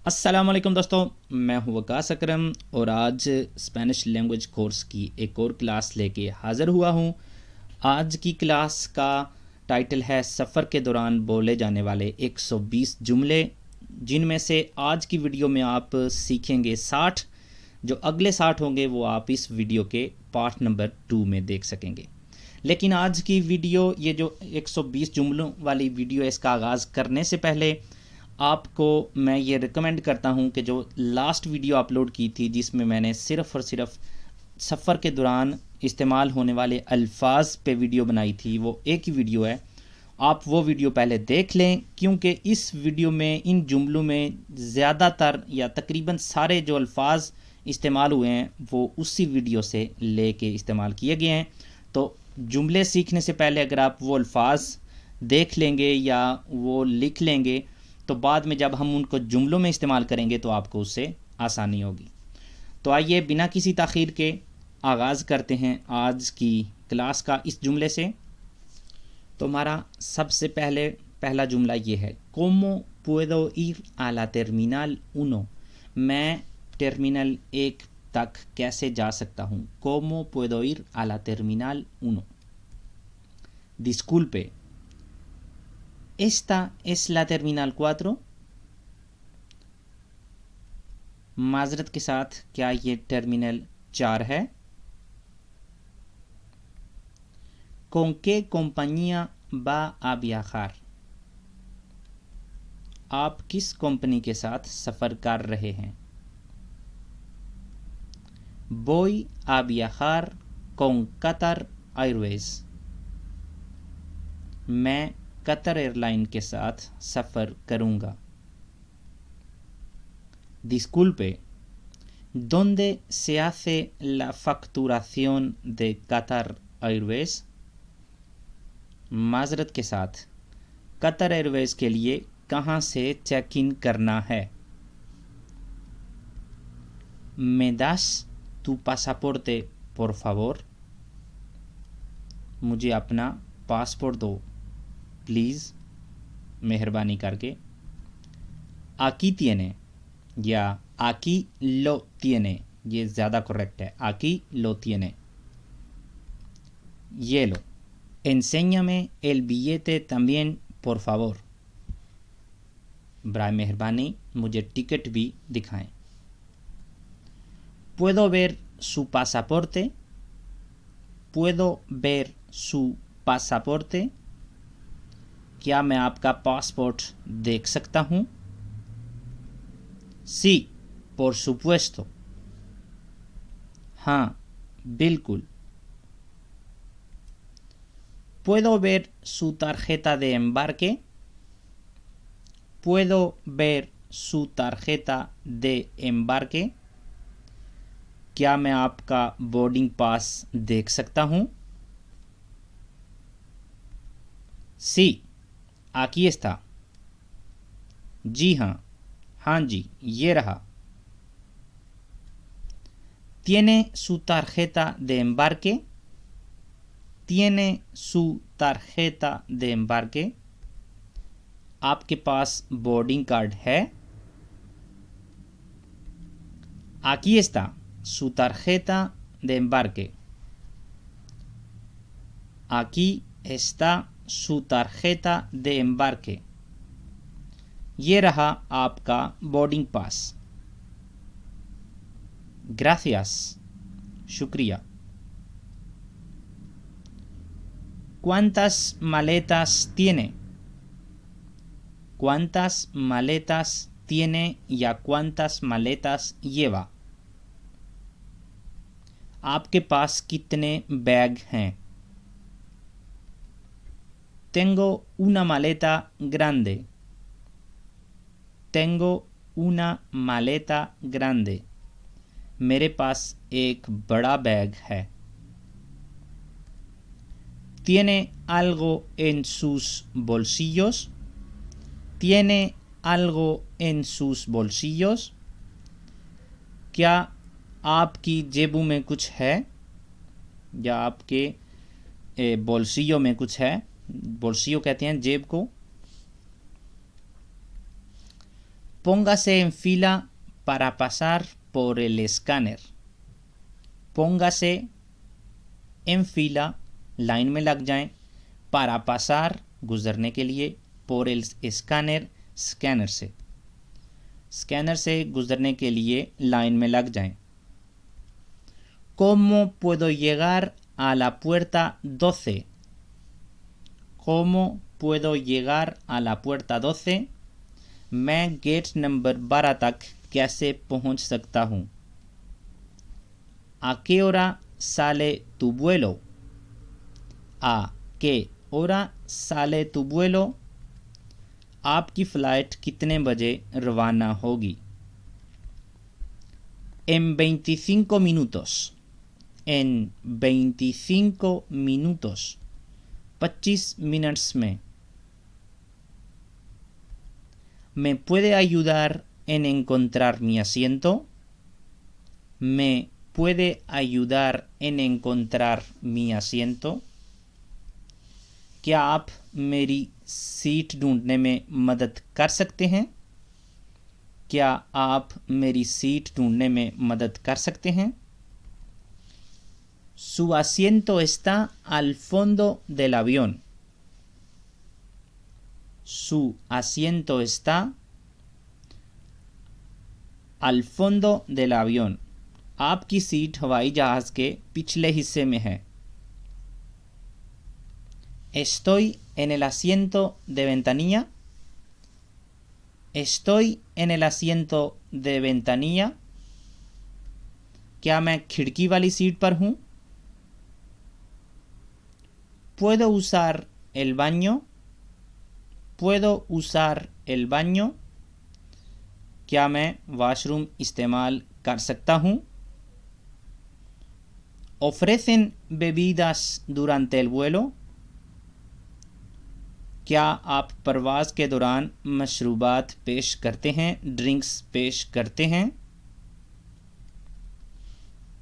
अस्सलामुअलैकुम दोस्तों, मैं हूं वकास अकरम और आज स्पेनिश लैंग्वेज कोर्स की एक और क्लास लेके हाज़िर हुआ हूं। आज की क्लास का टाइटल है सफ़र के दौरान बोले जाने वाले 120 जुमले, जिनमें से आज की वीडियो में आप सीखेंगे 60। जो अगले 60 होंगे वो आप इस वीडियो के पार्ट नंबर 2 में देख सकेंगे। लेकिन आज की वीडियो, ये जो 120 जुमलों वाली वीडियो है, इसका आगाज़ करने से पहले आपको मैं ये रिकमेंड करता हूँ कि जो लास्ट वीडियो अपलोड की थी जिसमें मैंने सिर्फ़ और सिर्फ सफ़र के दौरान इस्तेमाल होने वाले अल्फाज पे वीडियो बनाई थी, वो एक ही वीडियो है। आप वो वीडियो पहले देख लें, क्योंकि इस वीडियो में इन जुमलों में ज़्यादातर या तकरीबन सारे जो अल्फाज इस्तेमाल हुए हैं वो उसी वीडियो से लेके इस्तेमाल किए गए हैं। तो जुमले सीखने से पहले अगर आप वो अल्फाज देख लेंगे या वो लिख लेंगे तो बाद में जब हम उनको जुमलों में इस्तेमाल करेंगे तो आपको उससे आसानी होगी। तो आइए बिना किसी ताख़ीर के आगाज़ करते हैं आज की क्लास का इस जुमले से। तो हमारा सबसे पहला जुमला ये है, ¿Cómo puedo ir a la terminal 1? मैं टर्मिनल 1 तक कैसे जा सकता हूँ? ¿Cómo puedo ir a la terminal 1? Disculpe, ¿esta es la terminal 4? माजरत के साथ, क्या ये टर्मिनल 4 है? ¿Con qué compañía va a viajar? आप किस कंपनी के साथ सफ़र कर रहे हैं? Voy a viajar con Qatar Airways. मैं कतर एयरलाइन के साथ सफ़र करूँगा। Disculpe, ¿dónde se hace la facturación de Qatar Airways? माजरत के साथ, कतर एयरवेज़ के लिए कहाँ से चेक इन करना है? ¿Me das tu pasaporte, por favor? मुझे अपना पासपोर्ट दो प्लीज़, मेहरबानी करके। Aquí tiene या aquí lo tiene, ये ज़्यादा करेक्ट है। Aquí lo tiene, ये लो। Enséñame el billete también, por favor. बराए मेहरबानी मुझे टिकट भी दिखाएं। ¿Puedo ver su pasaporte? ¿Puedo ver su pasaporte? क्या मैं आपका पासपोर्ट देख सकता हूँ? Sí, por supuesto. हाँ, बिल्कुल। ¿Puedo ver su tarjeta de embarque? ¿Puedo ver su tarjeta de embarque? क्या मैं आपका बोर्डिंग पास देख सकता हूँ? Sí, aquí está. जी हाँ, हाँ जी, ये रहा। ¿Tiene su tarjeta de embarque? ¿Tiene su tarjeta de embarque? आपके पास बोर्डिंग कार्ड है? Aquí está su tarjeta de embarque. Aquí está su tarjeta de embarque. ये रहा आपका बोर्डिंग पास। Gracias, शुक्रिया। ¿Cuántas maletas tiene? ¿Cuántas maletas tiene या cuántas maletas lleva? आपके पास कितने bag हैं? Tengo una maleta grande. Tengo una maleta grande. मेरे पास एक बड़ा बैग है। ¿Tiene algo en sus bolsillos? ¿Tiene algo en sus bolsillos? क्या आपकी जेबों में कुछ है या आपके बोल्सियो में कुछ है? बोल्सियो कहते हैं जेब को। Póngase en fila para pasar por el escáner. Póngase en fila, line में लग जाएं, para pasar, गुजरने के लिए, por el escáner, स्कैनर से गुजरने के लिए लाइन में लग जाएं. ¿Cómo puedo llegar a la puerta 12? ¿Cómo puedo llegar a la puerta 12? मैं गेट नंबर 12 तक कैसे पहुंच सकता हूं? ¿A qué hora sale tu vuelo? ¿A qué hora sale tu vuelo? आपकी फ़्लाइट कितने बजे रवाना होगी? En 25 minutos. En 25 minutos. 25 minutes में. ¿Me puede ayudar en encontrar mi asiento? ¿Me puede ayudar en encontrar mi asiento? क्या आप मेरी seat ढूंढने में मदद कर सकते हैं? क्या आप मेरी सीट ढूंढने में मदद कर सकते हैं? Su asiento está al fondo del avión. Su asiento está al fondo del avión. आपकी सीट हवाई जहाज़ के पिछले हिस्से में है. Estoy en el asiento de ventanilla. Estoy en el asiento de ventanilla. क्या मैं खिड़की वाली सीट पर हूँ? ¿Puedo usar el baño? ¿Puedo usar el baño? क्या मैं वॉशरूम इस्तेमाल कर सकता हूँ? ¿Ofrecen bebidas durante el vuelo? क्या आप परवाज़ के दौरान मशरूबात पेश करते हैं, ड्रिंक्स पेश करते हैं?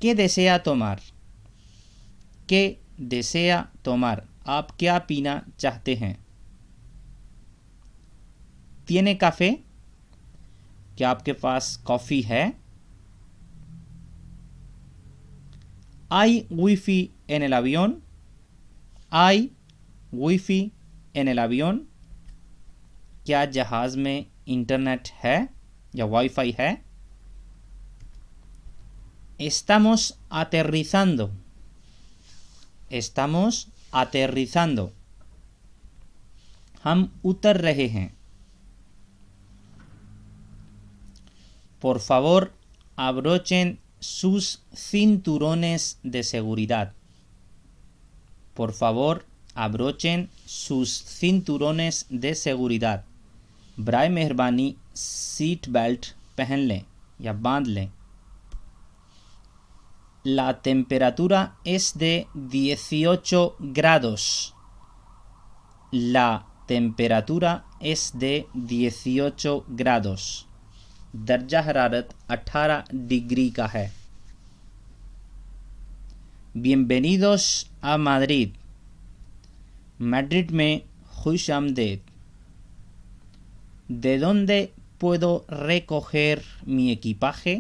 ¿Qué desea tomar? ¿Qué desea tomar? आप क्या पीना चाहते हैं? ¿Tiene café? क्या आपके पास कॉफ़ी है? ¿Hay wifi en el avión? ¿Hay wifi en el avión? क्या जहाज़ में इंटरनेट है या वाईफाई है? Estamos aterrizando. Estamos aterrizando. हम उतर रहे हैं. Por favor, abrochen sus cinturones de seguridad. Por favor, abrochen sus cinturones de seguridad. बराए मेहरबानी सीट बेल्ट पहन लें या बांध लें. La temperatura es de 18 grados. La temperatura es de 18 grados. दर्जा हरारत 18 डिग्री का है. Bienvenidos a Madrid. मैड्रिड में खुश आमदेद. ¿De dónde puedo recoger mi equipaje?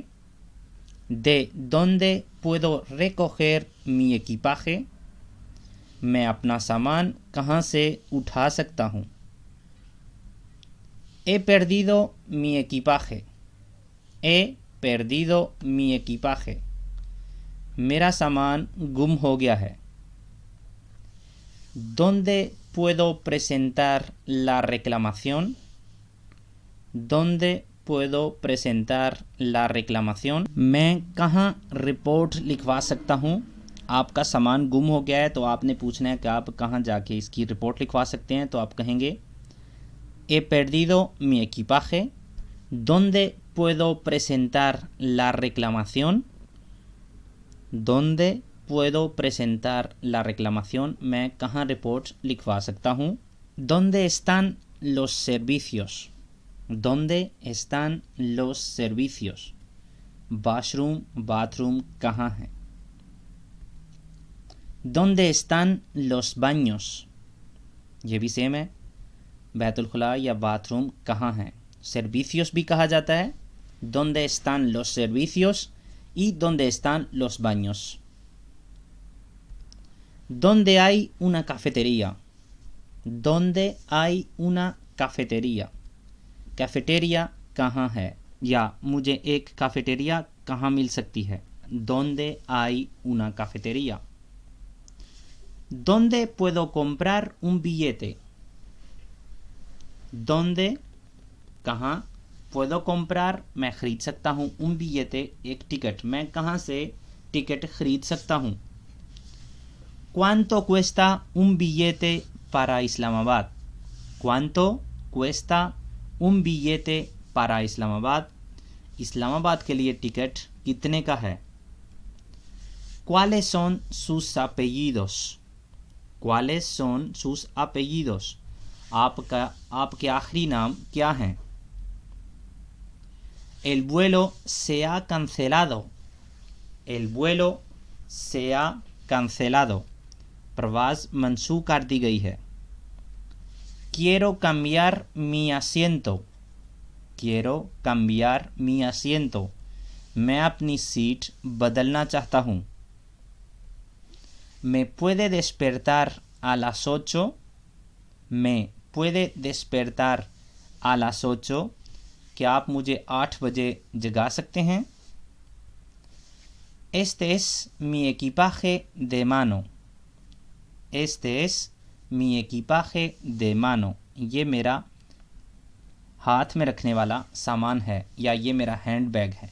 ¿De dónde puedo recoger mi equipaje? मैं अपना सामान कहाँ से उठा सकता हूँ? He perdido mi equipaje. He perdido mi equipaje. मेरा सामान गुम हो गया है. ¿Dónde puedo presentar la reclamación? ¿Dónde puedo presentar la reclamación? मैं कहाँ रिपोर्ट लिखवा सकता हूँ? आपका सामान गुम हो गया है तो आपने पूछना है कि आप कहाँ जाके इसकी रिपोर्ट लिखवा सकते हैं. तो आप कहेंगे He perdido mi equipaje. ¿Dónde puedo presentar la reclamación? ¿Dónde puedo presentar la reclamación? मैं कहाँ रिपोर्ट लिखवा सकता हूँ. ¿Dónde están los servicios? ¿Dónde están los servicios? Washroom bathroom कहाँ है? ¿Dónde están los baños? ये भी सेम है. बैतुल खुला या बाथरूम कहाँ है? servicios भी कहा जाता है, donde están los servicios y donde están los baños. ¿Dónde hay una cafetería? ¿Dónde hay una cafetería? Cafeteria कहाँ है या मुझे एक कैफेटेरिया कहाँ मिल सकती है? ¿Dónde hay una cafetería? ¿Dónde puedo comprar un billete? ¿Dónde कहाँ puedo comprar मैं खरीद सकता हूँ un billete एक टिकट मैं कहाँ से टिकट खरीद सकता हूँ? ¿Cuánto cuesta un billete para Islamabad? ¿Cuánto cuesta un billete para Islamabad? Islamabad के लिए टिकट कितने का है? ¿Cuáles son sus apellidos? ¿Cuáles son sus apellidos? आपके आखिरी नाम क्या हैं? El vuelo se ha cancelado. El vuelo se ha cancelado. प्रवास मंसूख कर दी गई है. Quiero cambiar mi asiento. Quiero cambiar mi asiento. मैं अपनी सीट बदलना चाहता हूँ. ¿Me puede despertar a las 8? ¿Me puede despertar a las 8? क्या आप मुझे 8 बजे जगा सकते हैं? Este es mi equipaje de mano. Este es mi equipaje de mano. ये मेरा हाथ में रखने वाला सामान है या ये मेरा हैंड बैग है.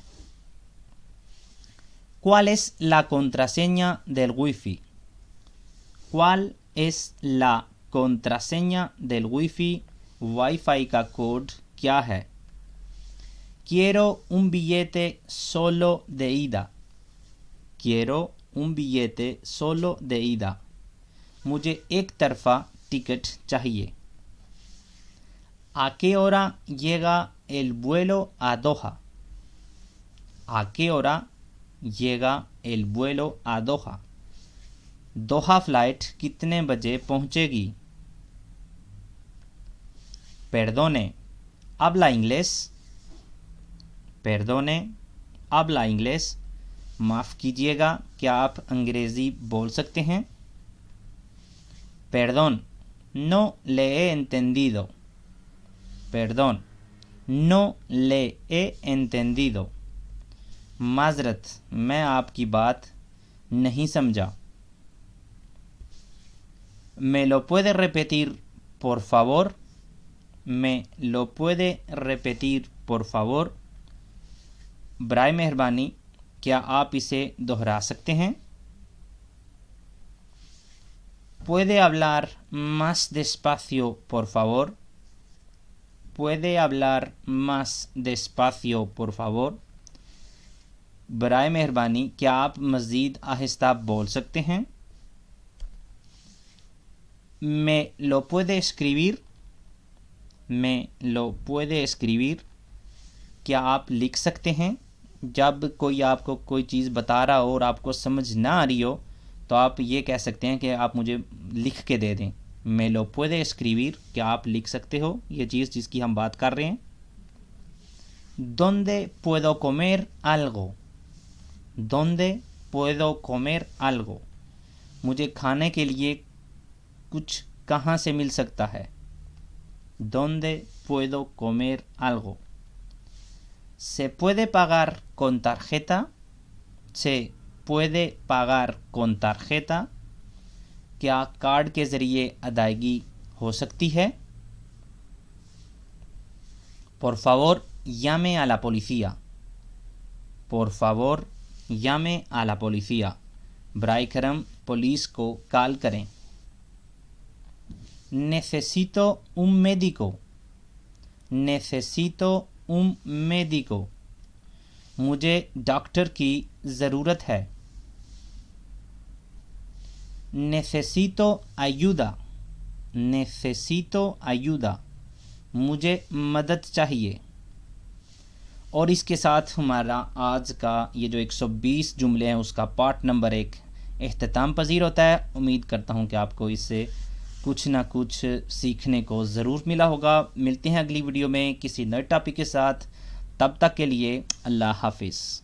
¿Cuál es la contraseña del wifi? ¿Cuál es la contraseña del wifi? Wifi का कोड क्या है? Quiero un billete solo de ida. Quiero un billete solo de ida. मुझे एक तरफा टिकट चाहिए. ¿A qué hora llega el vuelo a Doha? ¿A qué hora llega el vuelo a Doha? Doha flight कितने बजे पहुंचेगी? Perdone, habla inglés. Perdone, habla inglés. माफ़ कीजिएगा, क्या आप अंग्रेज़ी बोल सकते हैं? Perdón, no le he entendido. Perdón, no le he entendido. माज़रत, मैं आपकी बात नहीं समझा. ¿Me lo puede repetir, por favor? ¿Me lo puede repetir, por favor? बराए मेहरबानी, क्या आप इसे दोहरा सकते हैं? ¿Puede hablar más despacio, por favor? ¿Puede hablar más despacio, por favor? बराए मेहरबानी, क्या आप मज़ीद आहिस्ता बोल सकते हैं? ¿Me lo puede escribir? ¿Me lo puede escribir? क्या आप लिख सकते हैं? जब कोई आपको कोई चीज़ बता रहा हो और आपको समझ ना आ रही हो तो आप ये कह सकते हैं कि आप मुझे लिख के दे दें. Me lo puede escribir? क्या आप लिख सकते हो? ये चीज़ जिसकी हम बात कर रहे हैं. ¿Dónde puedo comer algo? ¿Dónde puedo comer algo? मुझे खाने के लिए कुछ कहाँ से मिल सकता है? ¿Dónde puedo comer algo? ¿Se puede pagar con tarjeta? ¿Se puede pagar con tarjeta? क्या कार्ड के ज़रिए अदायगी हो सकती है? Por favor, llame a la policía. Por favor, llame a la policía. बराए करम पुलिस को कॉल करें. Necesito un médico. Necesito un médico. मुझे डॉक्टर की ज़रूरत है. Necesito ayuda. Necesito ayuda. मुझे मदद चाहिए. और इसके साथ हमारा आज का ये जो 120 जुमले हैं उसका पार्ट नंबर 1 इख्तिताम पजीर होता है. उम्मीद करता हूँ कि आपको इससे कुछ ना कुछ सीखने को ज़रूर मिला होगा। मिलते हैं अगली वीडियो में किसी नए टॉपिक के साथ। तब तक के लिए अल्लाह हाफिज़।